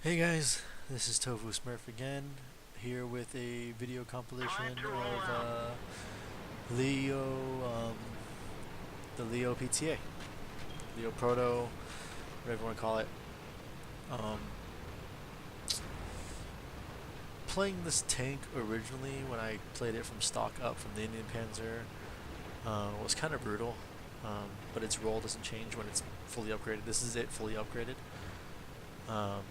Hey guys, this is ToFuSmurF again, here with a video compilation of Leo, the Leo PTA, Leo Proto, whatever you want to call it. Um, Playing this tank originally when I played it from stock up from the Indian Panzer was kind of brutal, but its role doesn't change when it's fully upgraded. This is it fully upgraded. Um,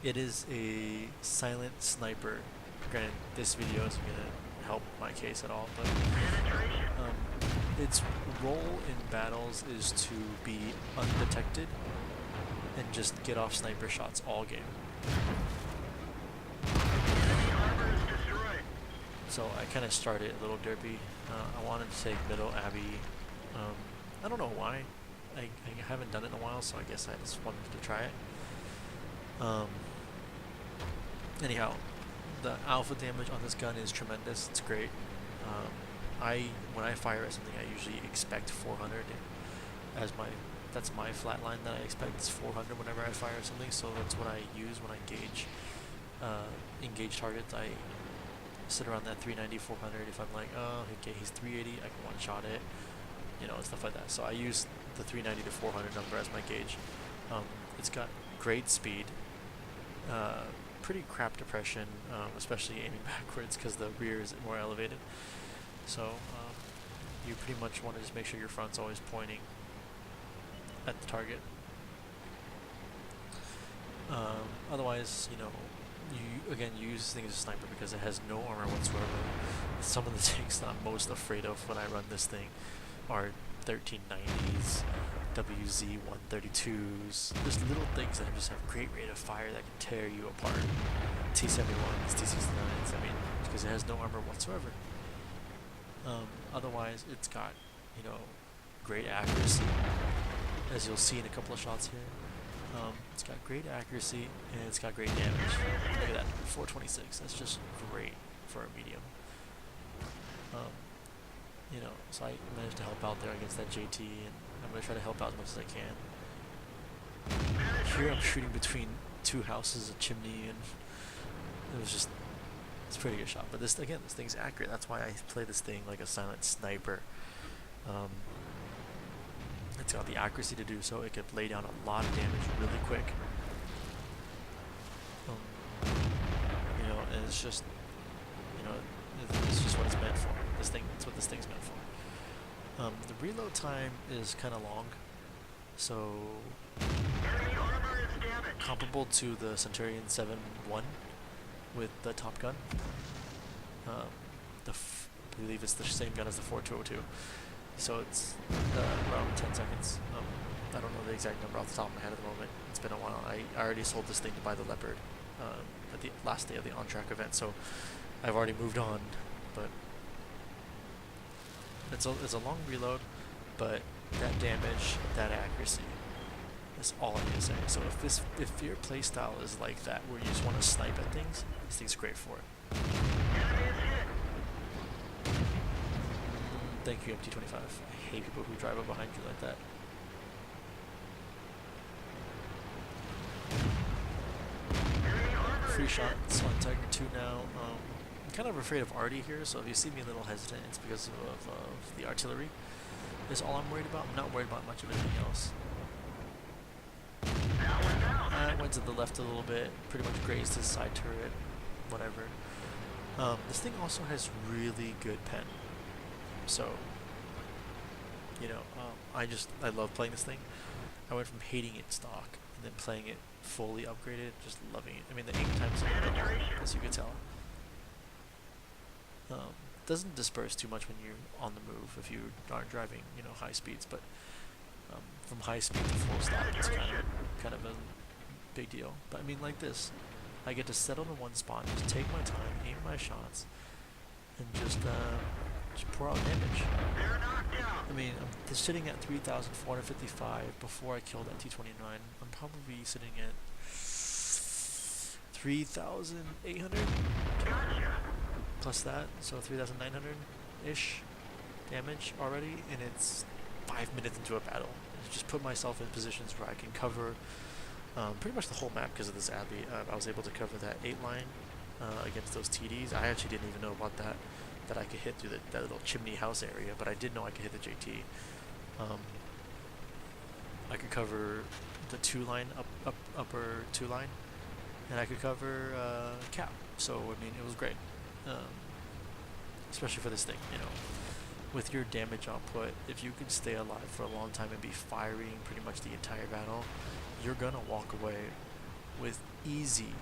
It is a silent sniper. Granted, this video isn't going to help my case at all, but um, its role in battles is to be undetected and just get off sniper shots all game. So I kind of started a little derpy. I wanted to take middle Abbey. I don't know why. I haven't done it in a while, so I guess I just wanted to try it. Anyhow, the alpha damage on this gun is tremendous. It's great. When I fire at something, I usually expect 400 as that's my flat line that I expect is 400 whenever I fire at something. So that's what I use when I engage targets. I sit around that 390, 400. If I'm like, oh, okay, he's 380, I can one shot it, and stuff like that. So I use the 390 to 400 number as my gauge. It's got great speed. Pretty crap depression, especially aiming backwards because the rear is more elevated. So you pretty much want to just make sure your front's always pointing at the target. Otherwise, you again use this thing as a sniper because it has no armor whatsoever. Some of the tanks that I'm most afraid of when I run this thing are 1390s, WZ-132s, just little things that just have great rate of fire that can tear you apart. T-71s, T-69s, because it has no armor whatsoever. Otherwise, it's got, great accuracy, as you'll see in a couple of shots here. It's got great accuracy, and it's got great damage. Look at that, 426, that's just great for a medium. So I managed to help out there against that JT, and I'm going to try to help out as much as I can. Here I'm shooting between two houses, a chimney, and it's a pretty good shot. But this thing's accurate. That's why I play this thing like a silent sniper. It's got the accuracy to do so. It could lay down a lot of damage really quick. And it's just, it's just what it's meant for. That's what this thing's meant for. The reload time is kind of long, so comparable to the Centurion 7-1 with the Top Gun. I believe it's the same gun as the 4202, so it's around 10 seconds. I don't know the exact number off the top of my head at the moment. It's been a while. I already sold this thing to buy the Leopard at the last day of the on-track event, so I've already moved on, but it's a long reload, but that damage, that accuracy, that's all I need to say. So if your playstyle is like that, where you just want to snipe at things, this thing's great for it. Thank you, MT-25. I hate people who drive up behind you like that. Free shots on Tiger 2 now. I'm kind of afraid of Arty here, so if you see me a little hesitant, it's because of the artillery. That's all I'm worried about. I'm not worried about much of anything else. I went to the left a little bit, pretty much grazed his side turret, whatever. This thing also has really good pen. So, I love playing this thing. I went from hating it stock and then playing it fully upgraded, just loving it. The aim time's double, as you can tell. Doesn't disperse too much when you're on the move if you aren't driving, high speeds, but from high speed to full stop, it's kind of a big deal. But like this, I get to settle in one spot, just take my time, aim my shots, and just pour out damage. I'm sitting at 3,455 before I killed that T-29. I'm probably sitting at 3,800 plus that, so 3,900-ish damage already, and it's 5 minutes into a battle. I just put myself in positions where I can cover pretty much the whole map because of this Abbey. I was able to cover that 8 line against those TDs. I actually didn't even know about that I could hit through that little chimney house area, but I did know I could hit the JT. I could cover the 2 line, upper 2 line, and I could cover cap. So I mean, it was great, especially for this thing. You know, with your damage output, if you can stay alive for a long time and be firing pretty much the entire battle, you're gonna walk away with easy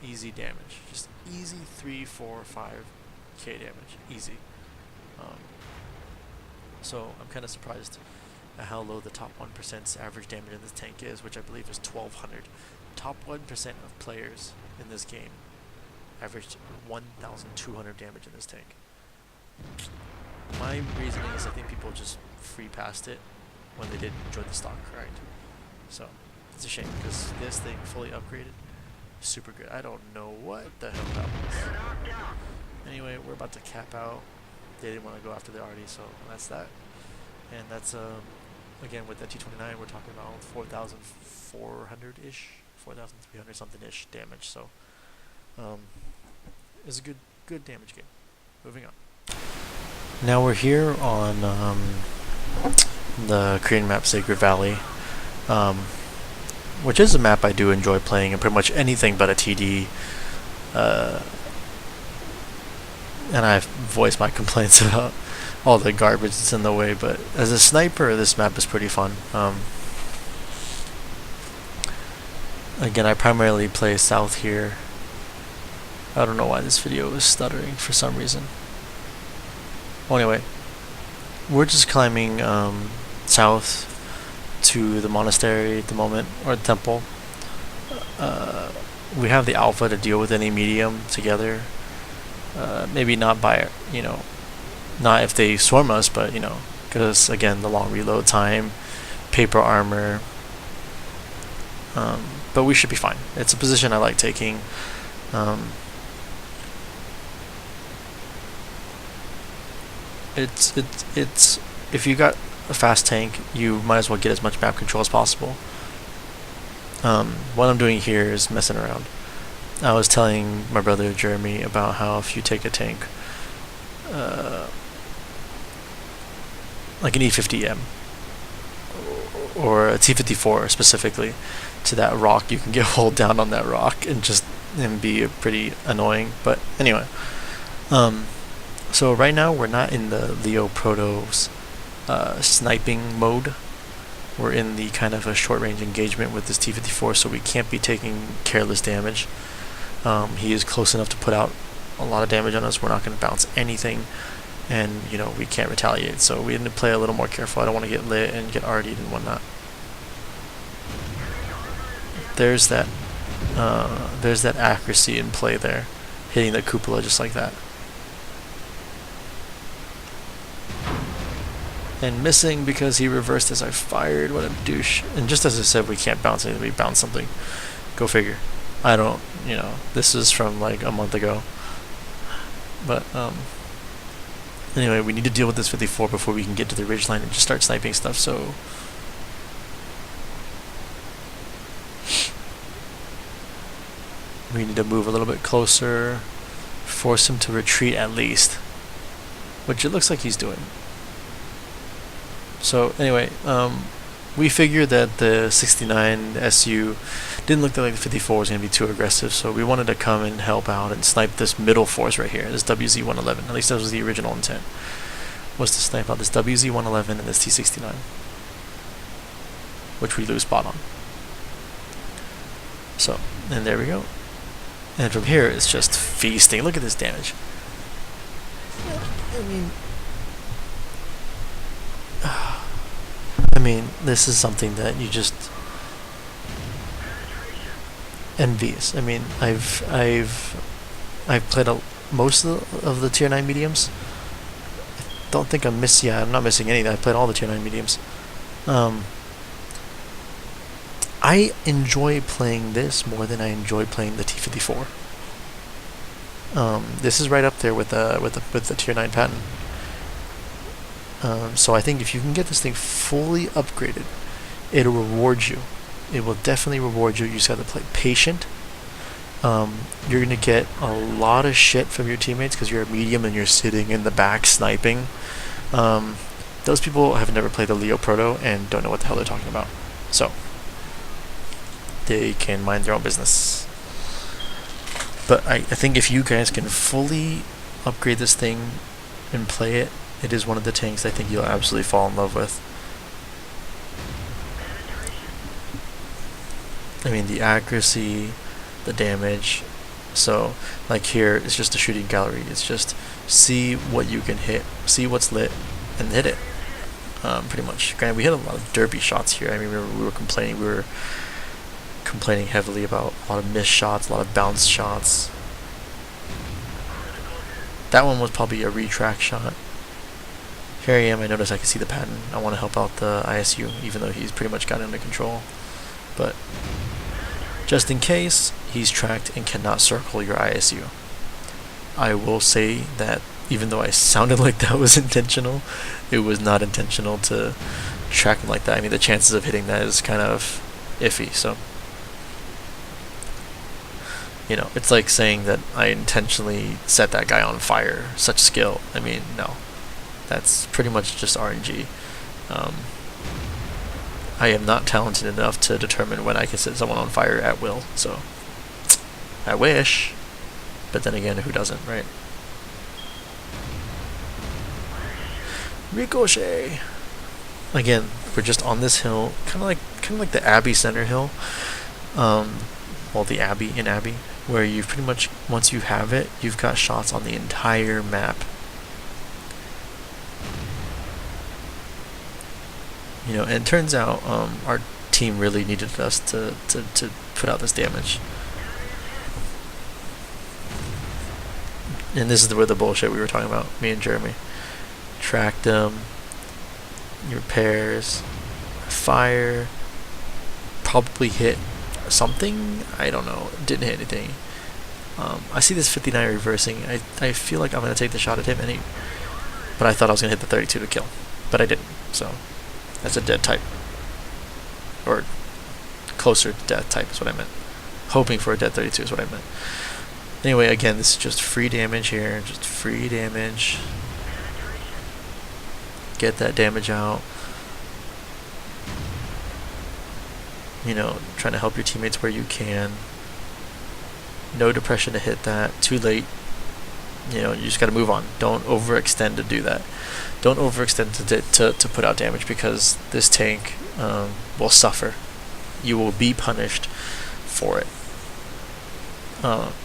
damage. Just easy 3, 4, 5k damage, easy. So I'm kind of surprised at how low the top 1%'s average damage in this tank is, which I believe is 1200. Top 1% of players in this game averaged 1,200 damage in this tank. My reasoning is I think people just free passed it when they didn't enjoy the stock grind. So it's a shame because this thing fully upgraded, super good. I don't know what the hell that was. Anyway, we're about to cap out. They didn't want to go after the Artie, so that's that. And that's again with the T29, we're talking about 4,400-ish, 4,300 something-ish damage. So it's a good damage game. Moving on. Now we're here on the Korean map Sacred Valley, which is a map I do enjoy playing in pretty much anything but a TD. And I've voiced my complaints about all the garbage that's in the way, but as a sniper, this map is pretty fun. Again, I primarily play south here. I don't know why this video is stuttering for some reason. Well, anyway, we're just climbing south to the monastery at the moment, or the temple. We have the alpha to deal with any medium together. Maybe not by, not if they swarm us, but, because, again, the long reload time, paper armor. But we should be fine. It's a position I like taking. It's if you got a fast tank, you might as well get as much map control as possible. What I'm doing here is messing around. I was telling my brother Jeremy about how if you take a tank, like an E50M or a T54 specifically, to that rock, you can get hold down on that rock and be pretty annoying. But anyway, so right now we're not in the Leo Proto's sniping mode. We're in the kind of a short range engagement with this T54, so we can't be taking careless damage. He is close enough to put out a lot of damage on us. We're not going to bounce anything, and we can't retaliate. So we need to play a little more careful. I don't want to get lit and get RD'd and whatnot. There's that accuracy in play there, hitting the cupola just like that. And missing because he reversed as I fired. What a douche. And just as I said, we can't bounce anything, we bounce something. Go figure. I don't, this is from like a month ago. But, anyway, we need to deal with this 54 before we can get to the ridgeline and just start sniping stuff, so... we need to move a little bit closer, force him to retreat at least. Which it looks like he's doing. So anyway, we figured that the 69 SU didn't look like the 54 was going to be too aggressive, so we wanted to come and help out and snipe this middle force right here, this WZ-111. At least that was the original intent, was to snipe out this WZ-111 and this T-69, which we lose spot on. So, and there we go. And from here, it's just feasting. Look at this damage. I mean, this is something that you just envious. I mean, I've played most of the tier 9 mediums. I don't think I'm not missing any. I played all the tier 9 mediums. I enjoy playing this more than I enjoy playing the T54. This is right up there with the tier 9 pattern. So I think if you can get this thing fully upgraded, it'll reward you It will definitely reward you. You just have to play patient. You're gonna get a lot of shit from your teammates because you're a medium and you're sitting in the back sniping. Those people have never played the Leo Proto and don't know what the hell they're talking about. So they can mind their own business. But I think if you guys can fully upgrade this thing and play it, it is one of the tanks I think you'll absolutely fall in love with. I mean, the accuracy, the damage. So like here, it's just a shooting gallery. It's just see what you can hit, see what's lit, and hit it. Pretty much. Granted, we hit a lot of derpy shots here. I mean, we were complaining heavily about a lot of missed shots, a lot of bounce shots. That one was probably a retract shot. Here I am, I notice I can see the pattern. I want to help out the ISU, even though he's pretty much got it under control. But just in case, he's tracked and cannot circle your ISU. I will say that even though I sounded like that was intentional, it was not intentional to track him like that. I mean, the chances of hitting that is kind of iffy, so you know, it's like saying that I intentionally set that guy on fire. Such skill. I mean, no. That's pretty much just RNG. I am not talented enough to determine when I can set someone on fire at will, so I wish. But then again, who doesn't, right? Ricochet! Again, we're just on this hill, kind of like the Abbey Center hill. Well, the Abbey in Abbey, where you've pretty much, once you have it, you've got shots on the entire map. You know, and it turns out our team really needed us to put out this damage. And this is where the bullshit we were talking about, me and Jeremy. Tracked them, repairs, fire, probably hit something, I don't know, didn't hit anything. I see this 59 reversing. I feel like I'm going to take the shot at him, but I thought I was going to hit the 32 to kill, but I didn't, so that's a dead type, or closer to death type is what I meant. Hoping for a dead 32 is what I meant. Anyway, again, this is just free damage here, just free damage. Get that damage out. You know, trying to help your teammates where you can. No depression to hit that. Too late. You know, you just got to move on. Don't overextend to do that. Don't overextend to put out damage, because this tank will suffer. You will be punished for it.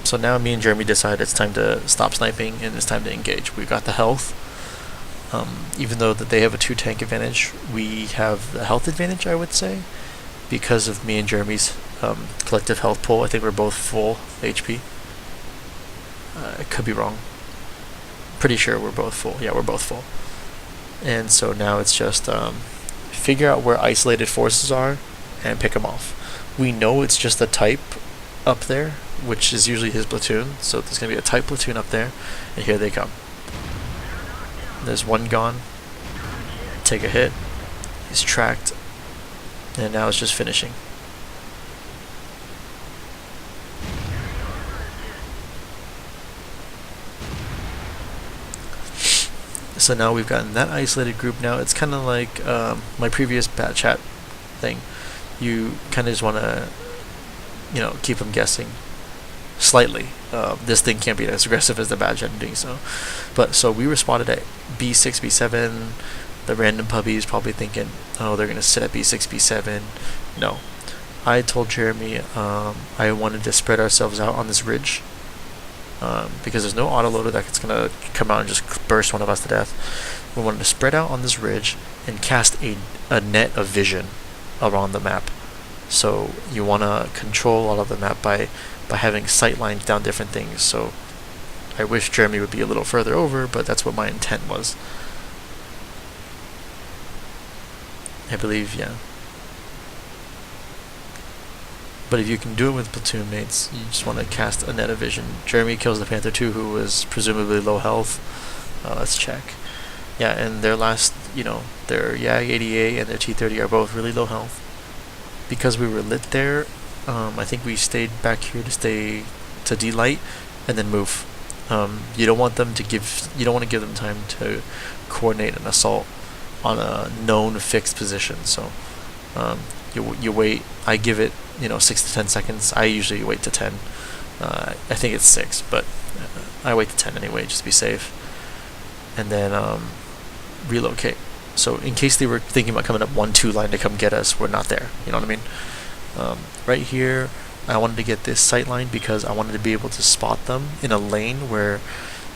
So now me and Jeremy decide it's time to stop sniping and it's time to engage. We've got the health. Even though that they have a 2 tank advantage, we have the health advantage, I would say, because of me and Jeremy's collective health pool. I think we're both full HP. I could be wrong. Pretty sure we're both full. Yeah, we're both full. And so now it's just figure out where isolated forces are and pick them off. We know it's just a type up there, which is usually his platoon. So there's going to be a type platoon up there, and here they come. There's one gone. Take a hit. He's tracked. And now it's just finishing. So now we've gotten that isolated group. Now it's kind of like my previous bat chat thing. You kind of just want to, you know, keep them guessing slightly. This thing can't be as aggressive as the bat chat in doing so. But so we were spotted at B6, B7. The random puppies probably thinking, oh, they're going to sit at B6, B7. No. I told Jeremy I wanted to spread ourselves out on this ridge. Because there's no autoloader that's going to come out and just burst one of us to death. We wanted to spread out on this ridge and cast a net of vision around the map. So you want to control all of the map by having sight lines down different things. So I wish Jeremy would be a little further over, but that's what my intent was. I believe, yeah. But if you can do it with platoon mates, you just want to cast a net of vision. Jeremy kills the Panther 2, who was presumably low health. Let's check. Yeah, and their last, you know, their YAG 80A and their T30 are both really low health. because we were lit there, I think we stayed back here to delight and then move. You don't want to give them time to coordinate an assault on a known fixed position. So you wait. I give it 6 to 10 seconds. I usually wait to 10. I think it's 6, but I wait to 10 anyway, just to be safe. And then relocate. So in case they were thinking about coming up 1-2 line to come get us, we're not there. You know what I mean? Right here, I wanted to get this sight line because I wanted to be able to spot them in a lane where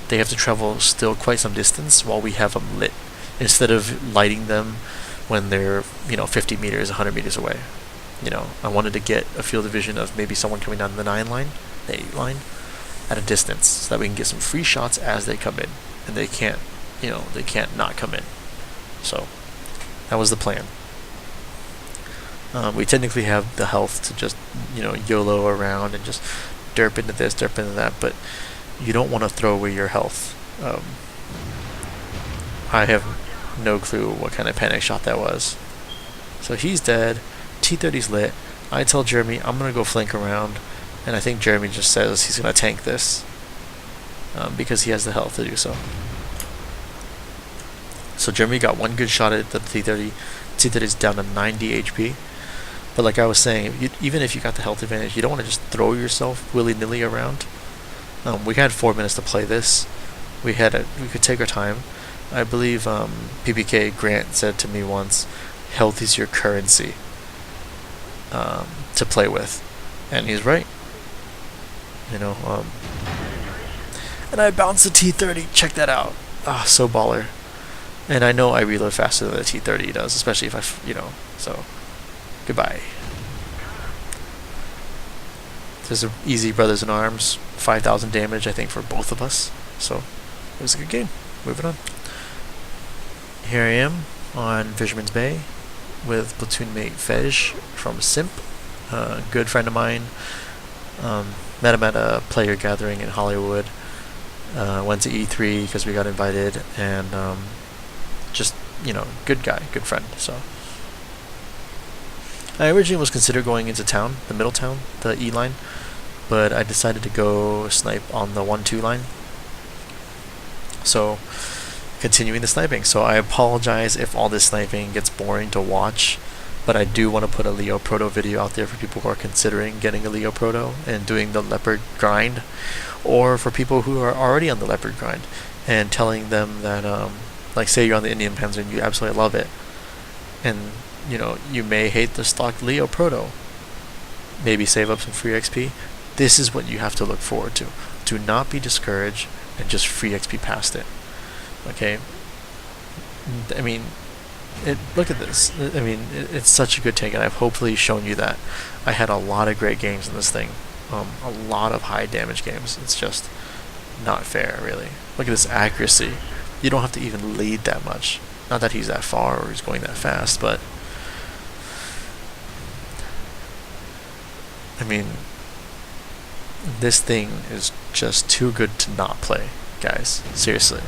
they have to travel still quite some distance while we have them lit, instead of lighting them when they're 50 meters, 100 meters away. I wanted to get a field of vision of maybe someone coming down the 9 line, the 8 line, at a distance, so that we can get some free shots as they come in, and they can't not come in. So that was the plan. We technically have the health to just YOLO around and just derp into this, derp into that, but you don't want to throw away your health. I have no clue what kind of panic shot that was. So he's dead. T-30's lit. I tell Jeremy I'm gonna go flank around, and I think Jeremy just says he's gonna tank this because he has the health to do so. So Jeremy got one good shot at the T-30. T-30's down to 90 HP. But like I was saying, even if you got the health advantage, you don't want to just throw yourself willy-nilly around. We had 4 minutes to play this. We could take our time. I believe PPK Grant said to me once, "Health is your currency to play with," and he's right. And I bounced the T-30. Check that out. Ah, so baller. And I know I reload faster than the T-30 does, especially if so goodbye. There's an easy brothers in arms, 5,000 damage I think for both of us. So it was a good game. Moving on. Here I am on Fisherman's Bay with platoon mate Fej from Simp, a good friend of mine. Met him at a player gathering in Hollywood. Went to E3 because we got invited, and just good guy, good friend. So I originally was considered going into town, the middle town, the E line, but I decided to go snipe on the 1-2 line. So continuing the sniping. So I apologize if all this sniping gets boring to watch, but I do want to put a Leo Proto video out there for people who are considering getting a Leo Proto and doing the Leopard grind, or for people who are already on the Leopard grind and telling them that like say you're on the Indian Panzer and you absolutely love it, and you may hate the stock Leo Proto, maybe save up some free XP. This is what you have to look forward to. Do not be discouraged and just free XP past it. Okay, I mean, look at this. I mean, it's such a good tank, and I've hopefully shown you that. I had a lot of great games in this thing, a lot of high damage games. It's just not fair, really. Look at this accuracy. You don't have to even lead that much. Not that he's that far or he's going that fast, but I mean, this thing is just too good to not play, guys. Seriously.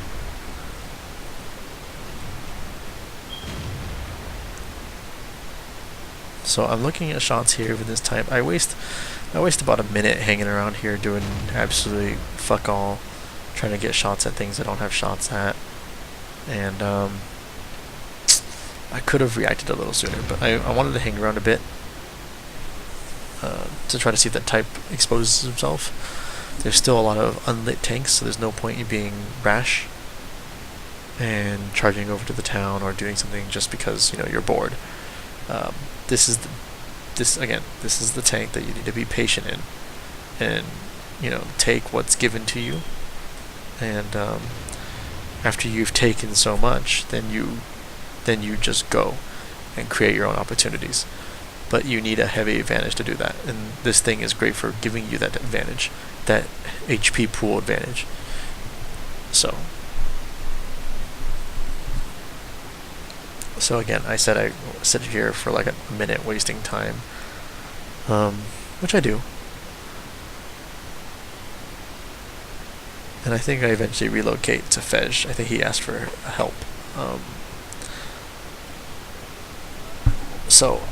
So I'm looking at shots here with this type. I waste about a minute hanging around here doing absolutely fuck all, trying to get shots at things I don't have shots at. And I could have reacted a little sooner, but I wanted to hang around a bit to try to see if that type exposes himself. There's still a lot of unlit tanks, so there's no point in being rash and charging over to the town or doing something just because you're bored. This is the tank that you need to be patient in, and take what's given to you, and after you've taken so much, then you just go and create your own opportunities. But you need a heavy advantage to do that, and this thing is great for giving you that advantage, that HP pool advantage. So again, I said I sit here for like a minute wasting time, which I do. And I think I eventually relocate to Fej. I think he asked for help. So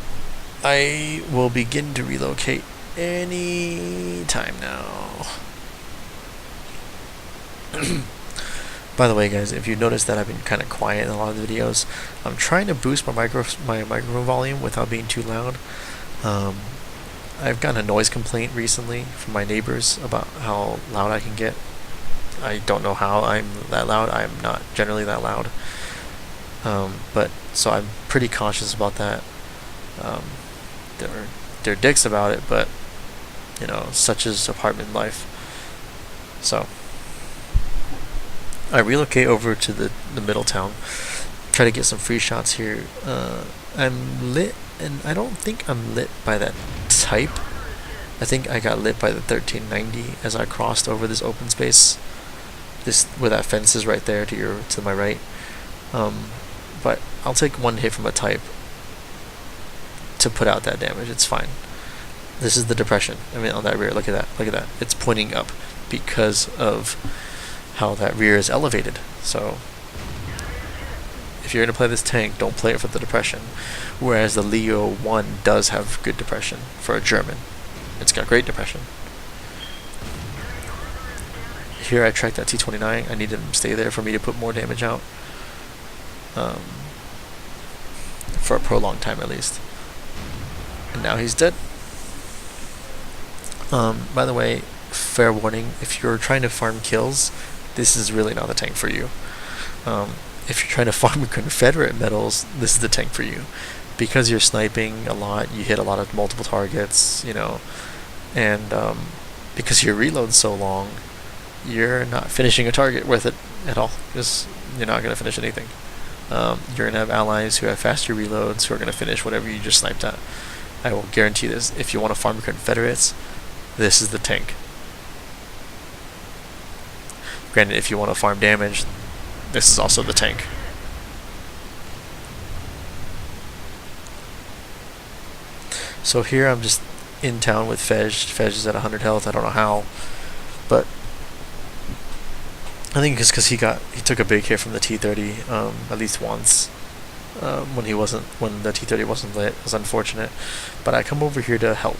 I will begin to relocate any time now. By the way, guys, if you notice that I've been kind of quiet in a lot of the videos, I'm trying to boost my microphone volume without being too loud. I've gotten a noise complaint recently from my neighbors about how loud I can get. I don't know how I'm that loud. I'm not generally that loud. But so I'm pretty cautious about that. They're dicks about it, but you know, such is apartment life. So I relocate over to the middle town, try to get some free shots here. I'm lit, and I don't think I'm lit by that type. I think I got lit by the 1390 as I crossed over this open space. This where that fence is right there to my right. But I'll take one hit from a type to put out that damage. It's fine. This is the depression. I mean, on that rear, look at that. Look at that. It's pointing up because of how that rear is elevated. So if you're going to play this tank, don't play it for the depression. Whereas the Leo 1 does have good depression for a German. It's got great depression. Here I tracked that T-29. I needed him to stay there for me to put more damage out. For a prolonged time at least. And now he's dead. By the way, fair warning, if you're trying to farm kills, this is really not the tank for you. If you're trying to farm Confederate medals, this is the tank for you. Because you're sniping a lot, you hit a lot of multiple targets, you know, and because your reload's so long, you're not finishing a target worth it at all, because you're not going to finish anything. You're going to have allies who have faster reloads who are going to finish whatever you just sniped at. I will guarantee this. If you want to farm Confederates, this is the tank. Granted, if you want to farm damage, this is also the tank. So here I'm just in town with Fej. Fej is at 100 health. I don't know how, but I think it's because he took a big hit from the T-30 at least once when the T-30 wasn't lit. It was unfortunate, but I come over here to help.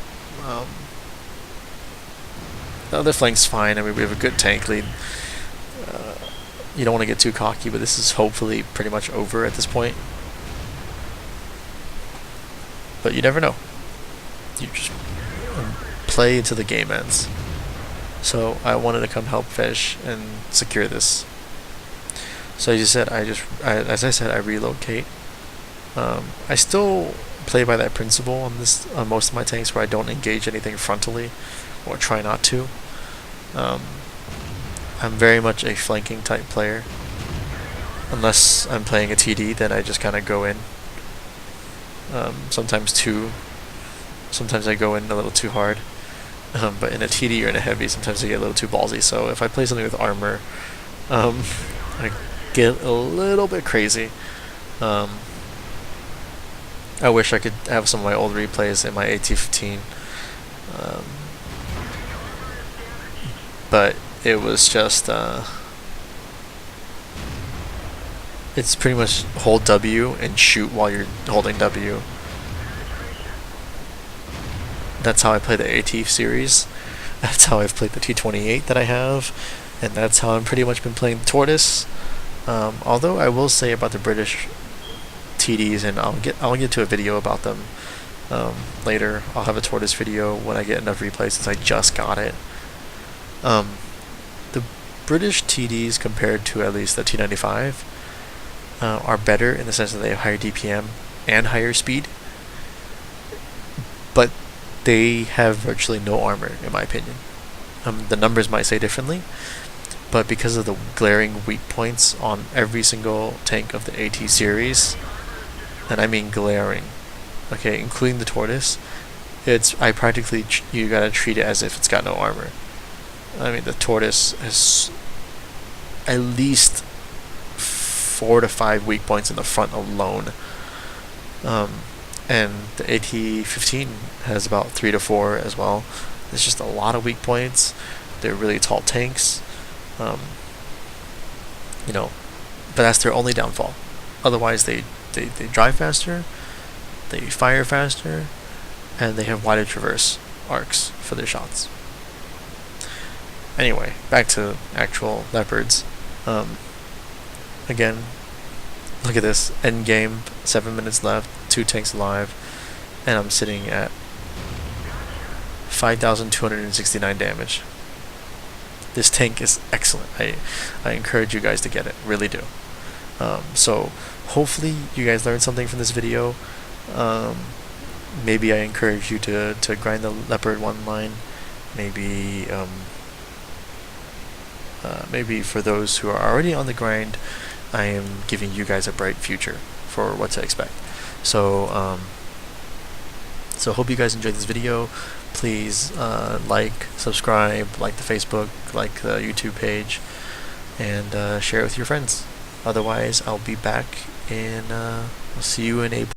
The other flank's fine. I mean, we have a good tank lead. You don't want to get too cocky, but this is hopefully pretty much over at this point. But you never know. You just play until the game ends. So I wanted to come help Fish and secure this. So as I said, I relocate. I still play by that principle on most of my tanks, where I don't engage anything frontally, or try not to. I'm very much a flanking type player. Unless I'm playing a TD, then I just kind of go in. Sometimes two. Sometimes I go in a little too hard. But in a TD or in a heavy, sometimes I get a little too ballsy. So if I play something with armor, I get a little bit crazy. I wish I could have some of my old replays in my AT-15. But it was just, it's pretty much hold W and shoot while you're holding W. That's how I play the AT series. That's how I've played the T-28 that I have, and that's how I've pretty much been playing the Tortoise. Although I will say about the British TDs, and I'll get to a video about them later. I'll have a Tortoise video when I get enough replays, since I just got it. The British TDs compared to at least the T-95 are better in the sense that they have higher DPM and higher speed, but they have virtually no armor, in my opinion. The numbers might say differently, but because of the glaring weak points on every single tank of the AT series, and I mean glaring, okay, including the Tortoise, I practically you gotta treat it as if it's got no armor. I mean, the Tortoise has at least 4 to 5 weak points in the front alone. And the AT-15 has about 3 to 4 as well. There's just a lot of weak points. They're really tall tanks. You know, but that's their only downfall. Otherwise, they drive faster, they fire faster, and they have wider traverse arcs for their shots. Anyway, back to actual Leopards. Again, look at this. End game, 7 minutes left, 2 tanks alive, and I'm sitting at 5,269 damage. This tank is excellent. I encourage you guys to get it, really do. So hopefully you guys learned something from this video. Maybe I encourage you to grind the Leopard 1 line. Maybe maybe for those who are already on the grind, I am giving you guys a bright future for what to expect. So so hope you guys enjoyed this video. Please like, subscribe, like the Facebook, like the YouTube page, and share it with your friends. Otherwise, I'll be back, and I'll see you in April.